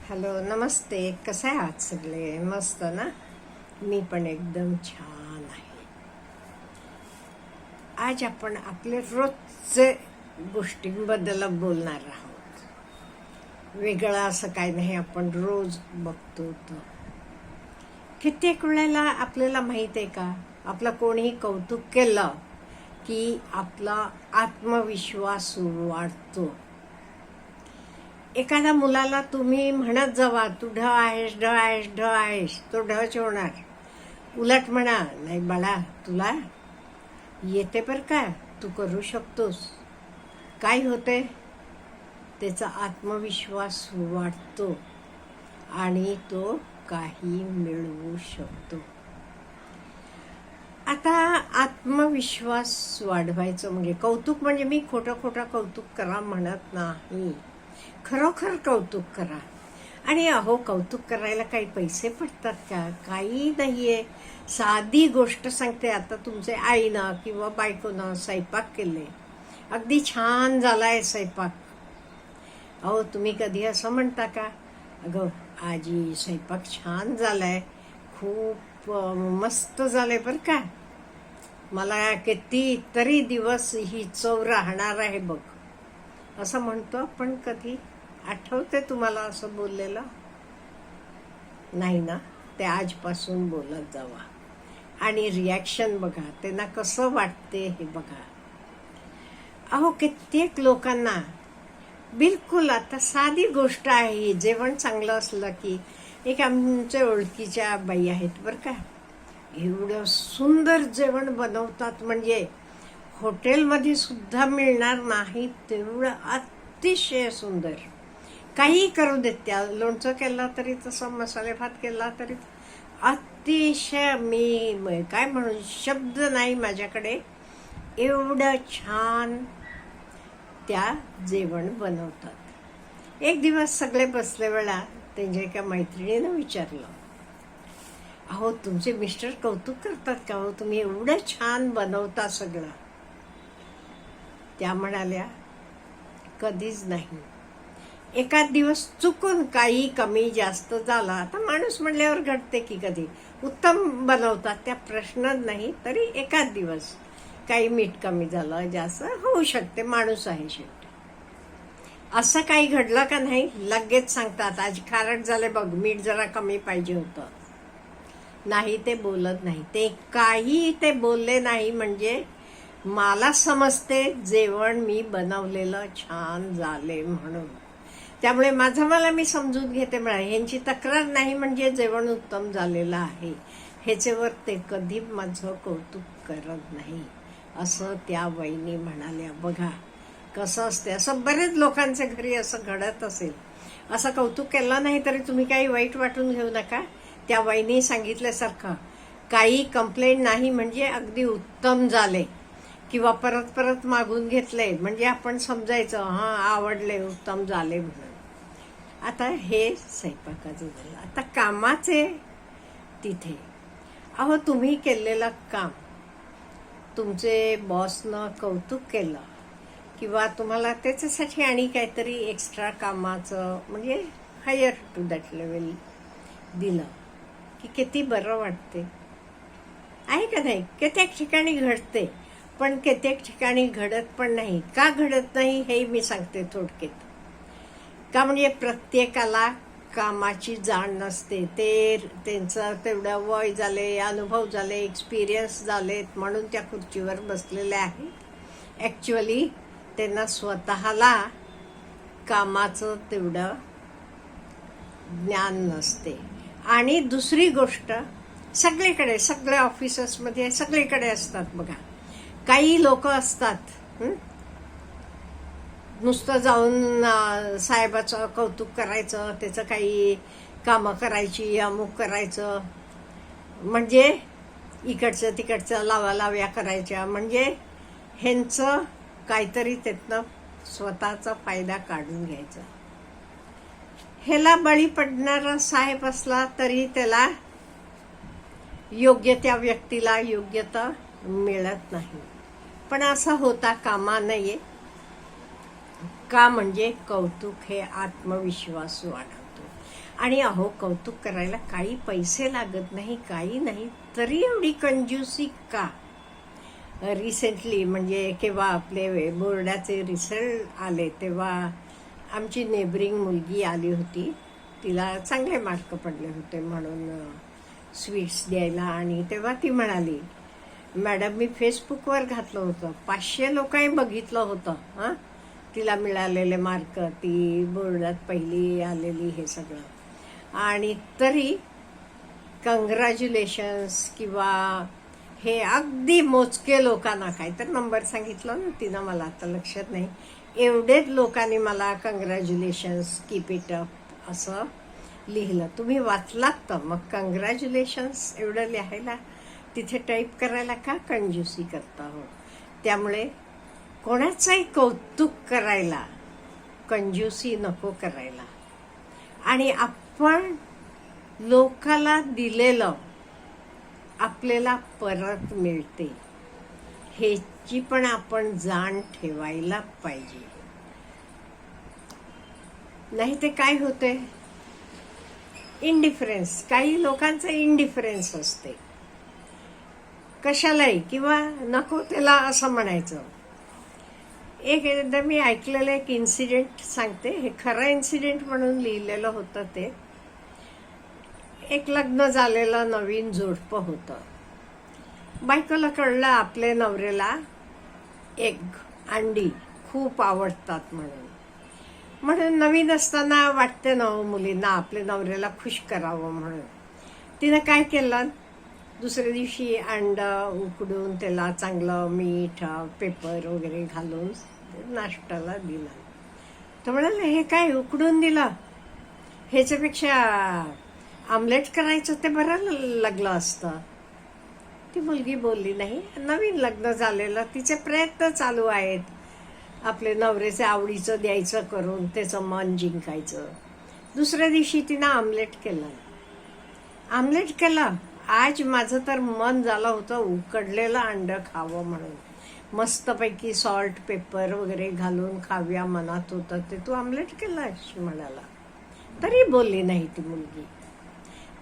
Hello, नमस्ते. कसे आहात सगळे? मस्त ना? मी पण एकदम छान आहे. आज आपण आपले रोजचे गोष्टींबद्दल बोलणार आहोत. वेगळं असं काही नाही, आपण रोज बघतो तो. कित्येक वेळेला आपल्याला माहित आहे का, आपलं कोणीही कौतुक केलं की आपला आत्मविश्वास वाढतो. एखाद्या मुलाला तुम्ही म्हणत जावा, तू ढ आहेस, ढ आहेस, ढ आहेस, तो ढच होणार. उलट म्हणा, नाही बाळा, तुला येते पर का, तू करू शकतोस. काय होते, त्याचा आत्मविश्वास वाढतो आणि तो काही मिळवू शकतो. आता आत्मविश्वास वाढवायचं म्हणजे कौतुक, म्हणजे मी खोटं खोटं कौतुक करा म्हणत नाही. खरोखर कौतुक करा. आणि अहो, कौतुक करायला काही पैसे पडतात का? काही नाहीये. साधी गोष्ट सांगते. आता तुमचे आईनं किंवा बायकोनं स्वयंपाक केले, अगदी छान झालाय स्वयंपाक. अहो, तुम्ही कधी असं म्हणता का, अगं आजी स्वयंपाक छान झालाय, खूप मस्त झालंय बरं का, मला किती तरी दिवस ही चव राहणार आहे बघ, असं म्हणतो आपण कधी? आठवते तुम्हाला असं बोललेलं? नाही ना? ते आजपासून बोलत जावा आणि रिॲक्शन बघा, त्यांना कसं वाटते हे बघा. अहो, कित्येक लोकांना बिलकुल, आता साधी गोष्ट आहे, जेवण चांगलं असलं की, एक आमच्या ओळखीच्या बाई आहेत बरं का, एवढं सुंदर जेवण बनवतात, म्हणजे हॉटेलमध्ये सुद्धा मिळणार नाही तेवढं अतिशय सुंदर. काही करू देत, त्या लोणचं केलं तरी तसं, मसाले भात केला तरी अतिशय, मी काय म्हणू, शब्द नाही माझ्याकडे, एवढं छान त्या जेवण बनवतात. एक दिवस सगळे बसले वेळा त्यांच्या एका मैत्रिणीनं विचारलं, अहो तुमचे मिस्टर कौतुक करतात का हो, तुम्ही एवढं छान बनवता सगळं? त्या म्हणाल्या, कधीच नाही. एखाद दिवस चुकून काही कमी जास्त झाला, आता माणूस म्हणल्यावर घडते की, कधी उत्तम बनवतात, त्या प्रश्नच नाही, तरी एखाद दिवस काही मीठ कमी झालं, जास्त होऊ शकते, माणूस आहे शेवटी. असं काही घडलं का नाही, लगेच सांगतात, आज खारट झाले बघ, मीठ जरा कमी पाहिजे होतं. नाही, ते बोलत नाही. ते काही ते बोलले नाही म्हणजे मला समजते जेवण मी बनवलेलं छान झाले म्हणून. त्यामुळे मला मी समजून घेते, म्हणा ह्यांची तक्रार नाही म्हणजे जेवण उत्तम झालेलं आहे, ह्याच्यावर ते कधी माझं कौतुक करत नाही, असं त्या वहिनी म्हणाल्या. बघा कसं असते, असं बरेच लोकांच्या घरी असं घडत असेल. असं कौतुक केलं नाही तरी तुम्ही काही वाईट वाटून घेऊ नका. त्या वहिनी सांगितल्यासारखं काही कंप्लेंट नाही म्हणजे अगदी उत्तम झाले, किंवा परत परत मागून घेतले म्हणजे आपण समजायचं, हां आवडले, उत्तम झाले म्हणून. आता हे स्वयंपाकाचं झालं. आता कामाचे तिथे, अहो तुम्ही केलेलं काम तुमचे बॉसनं कौतुक केलं, किंवा तुम्हाला त्याच्यासाठी आणि काहीतरी एक्स्ट्रा कामाचं म्हणजे हायर टू दॅट लेवल दिलं की किती बरं वाटते, आहे का नाही? कित्येक ठिकाणी घडते, पण कित्येक ठिकाणी घडत पण नाही. का घडत नाही हे मी सांगते थोडक्यात. का म्हणजे प्रत्येकाला कामाची जाण नसते, ते त्यांचं तेवढं वय झाले, अनुभव झाले, एक्सपिरियन्स झालेत म्हणून त्या खुर्चीवर बसलेले आहेत. ॲक्च्युअली त्यांना स्वतःला कामाचं तेवढं ज्ञान नसते. आणि दुसरी गोष्ट, सगळीकडे, सगळ्या ऑफिसेसमध्ये सगळीकडे असतात बघा, काही लोक असतात नुसतं जाऊन साहेबाचं कौतुक करायचं, त्याचं काही कामं करायची, अमुक करायचं, म्हणजे इकडचं तिकडचं लावालाव्या करायच्या, म्हणजे ह्यांचं काहीतरी त्यातनं स्वतःचा फायदा काढून घ्यायचा. ह्याला बळी पडणारा साहेब असला तरी त्याला योग्य, त्या व्यक्तीला योग्यता मिळत नाही. पण असं होता कामा नये. का म्हणजे कौतुक हे आत्मविश्वास वाढवतो. आणि अहो कौतुक करायला काही पैसे लागत नाही, काही नाही, तरी एवढी कंजूसी का? रिसेंटली म्हणजे केव्हा आपले बोर्डाचे रिझल्ट आले तेव्हा आमची नेबरिंग मुलगी आली होती. तिला चांगले मार्क पडले होते म्हणून स्वीट्स द्यायला. आणि तेव्हा ती म्हणाली, मॅडम मी फेसबुकवर घातलं होतं, 500 लोकांनी बघितलं होतं हां तिला मिळालेले मार्क, ती बोर्डात पहिली आलेली, हे सगळं. आणि तरी कंग्रॅच्युलेशन्स किंवा हे अगदी मोजके लोकांना, काय तर नंबर सांगितलं ना तिनं, मला आता लक्षात नाही, एवढेच लोकांनी मला कंग्रॅच्युलेशन्स, कीप इट अप असं लिहिलं. तुम्ही वाचलात तर मग कंग्रॅच्युलेशन्स एवढं लिहायला, तिथे टाईप करायला का कंजूसी करता हो? त्यामुळे कोणाचंही कौतुक करायला कंजूसी नको करायला. आणि आपण लोकाला दिलेलं आपल्याला परत मिळते ह्याची पण आपण जाण ठेवायला पाहिजे. नाही ते काय होते, इंडिफरन्स, काही लोकांचं इंडिफरन्स असते कशालाही, किंवा नको त्याला असं म्हणायचं. एकदा मी ऐकलेलं एक इन्सिडेंट सांगते, हे खरं इन्सिडेंट म्हणून लिहिलेलं होतं. ते एक लग्न झालेलं नवीन जोडपं होतं. बायकोला कळलं आपल्या नवऱ्याला एग, अंडी खूप आवडतात म्हणून नवीन असताना वाटते ना मुलींना आपल्या नवऱ्याला खुश करावं म्हणून. तिनं काय केलं, दुसऱ्या दिवशी अंडं उकडून त्याला चांगलं मीठ, पेपर वगैरे घालून नाश्त्याला दिला. तर म्हणाले, हे काय उकडून दिलं, ह्याच्यापेक्षा आमलेट करायचं ते बरं लागलं असतं. ती मुलगी बोलली नाही. नवीन लग्न झालेलं, तिचे प्रयत्न चालू आहेत आपले नवऱ्याचे आवडीचं द्यायचं करून, त्याचं मन जिंकायचं. दुसऱ्या दिवशी तिनं आमलेट केलं. आज माझं तर मन झालं होतं उकडलेलं अंडं खावं म्हणून, मस्तपैकी सॉल्ट पेपर वगैरे घालून खाव्या मनात होतं ते, तू आमलेट केलंस म्हणाला. तरी बोलली नाही ती मुलगी.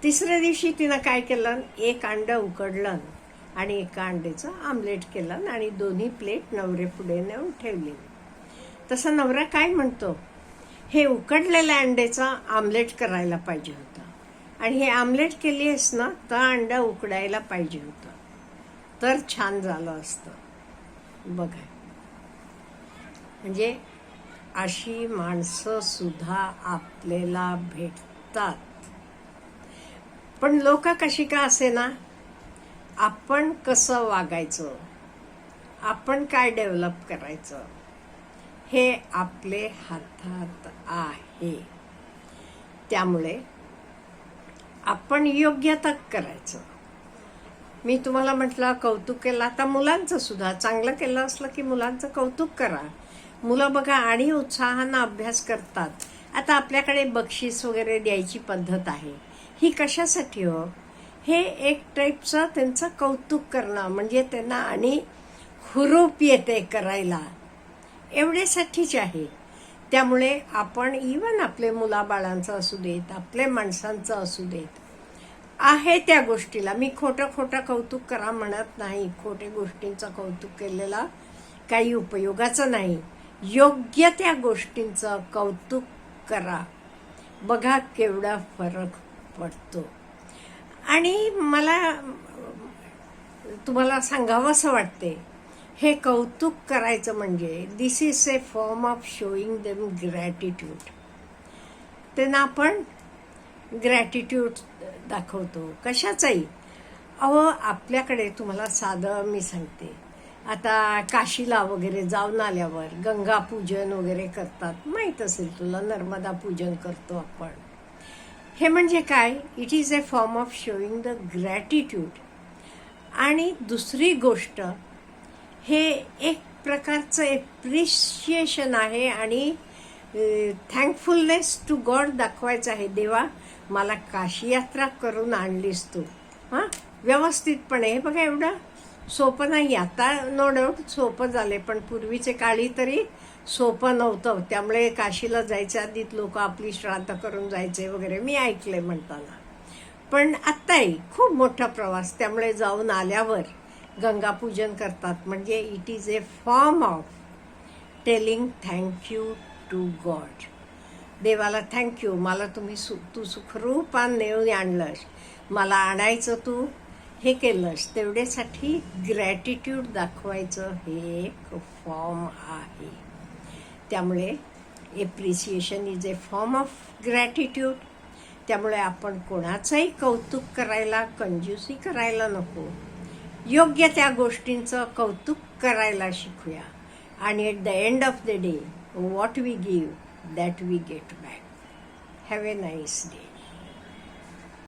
तिसऱ्या दिवशी तिनं काय केलं, एक अंडं उकडलं आणि एका अंड्याचं आमलेट केलं आणि दोन्ही प्लेट नवरे पुढे नेऊन ठेवली. तसं नवरा काय म्हणतो, हे उकडलेल्या अंड्याचं आमलेट करायला पाहिजे होतं, आणि हे आमलेट केली आहेस ना तर अंडा उकडायला पाहिजे होतं, तर छान झालं असतं. बघा, म्हणजे अशी माणसं सुद्धा आपल्याला भेटतात. पण लोक कशी का असे ना, आपण कसं वागायचं, आपण काय डेव्हलप करायचं हे आपले हातात आहे. त्यामुळे आपण योग्य तक करायचं. मी तुम्हाला म्हटलं कौतुक केलं, आता मुलांचं सुद्धा चांगलं केलं असलं की मुलांचं कौतुक करा. मुलं बघा आणि उत्साहानं अभ्यास करतात. आता आपल्याकडे बक्षीस वगैरे द्यायची पद्धत आहे, ही कशासाठी हो? हे एक टाईपचं त्यांचं कौतुक करणं, म्हणजे त्यांना आणि हुरूप येते करायला, एवढ्यासाठीच आहे. त्यामुळे आपण इवन आपले मुलाबाळांचं असू देत, आपल्या माणसांचं असू देत, आहे त्या गोष्टीला मी खोटं कौतुक करा म्हणत नाही. खोटे गोष्टींचं कौतुक केलेलं काही उपयोगाचं नाही. योग्य त्या गोष्टींचं कौतुक करा, बघा केवढा फरक पडतो. आणि मला तुम्हाला सांगावंसं वाटते, हे कौतुक करायचं म्हणजे this is a form of showing them gratitude. त्यांना आपण ग्रॅटिट्यूड दाखवतो कशाचाही. अहो आपल्याकडे तुम्हाला साधं मी सांगते, आता काशीला वगैरे जाऊन आल्यावर गंगा पूजन वगैरे करतात, माहीत असेल तुला, नर्मदा पूजन करतो आपण. हे म्हणजे काय, it is a form of showing the gratitude. आणि दुसरी गोष्ट, हे एक प्रकारचं एप्रिशिएशन आहे आणि थँकफुलनेस टू गॉड दाखवायचं आहे. देवा मला काशी यात्रा करून आणलीस तू, हां व्यवस्थितपणे. हे बघा एवढं सोपं नाही, आता नो डाऊट सोपं झाले, पण पूर्वीचे काळी तरी सोपं नव्हतं. त्यामुळे काशीला जायच्या आधीत लोक आपली श्राद्ध करून जायचे वगैरे मी ऐकले म्हणताना. पण आत्ताही खूप मोठा प्रवास, त्यामुळे जाऊन आल्यावर गंगापूजन करतात. म्हणजे it is a form of telling thank you to God. देवाला थँक्यू, मला तू सुखरूपान नेऊन आणलंस, मला आणायचं तू हे केलंस, तेवढ्यासाठी ग्रॅटिट्यूड दाखवायचं हे एक फॉर्म आहे. त्यामुळे appreciation is a form of gratitude. त्यामुळे आपण कोणाचंही कौतुक करायला, कंजूसी करायला नको. योग्य त्या गोष्टींचं कौतुक करायला शिकूया. आणि at the end of the day, what we give, that we get back. Have a nice day.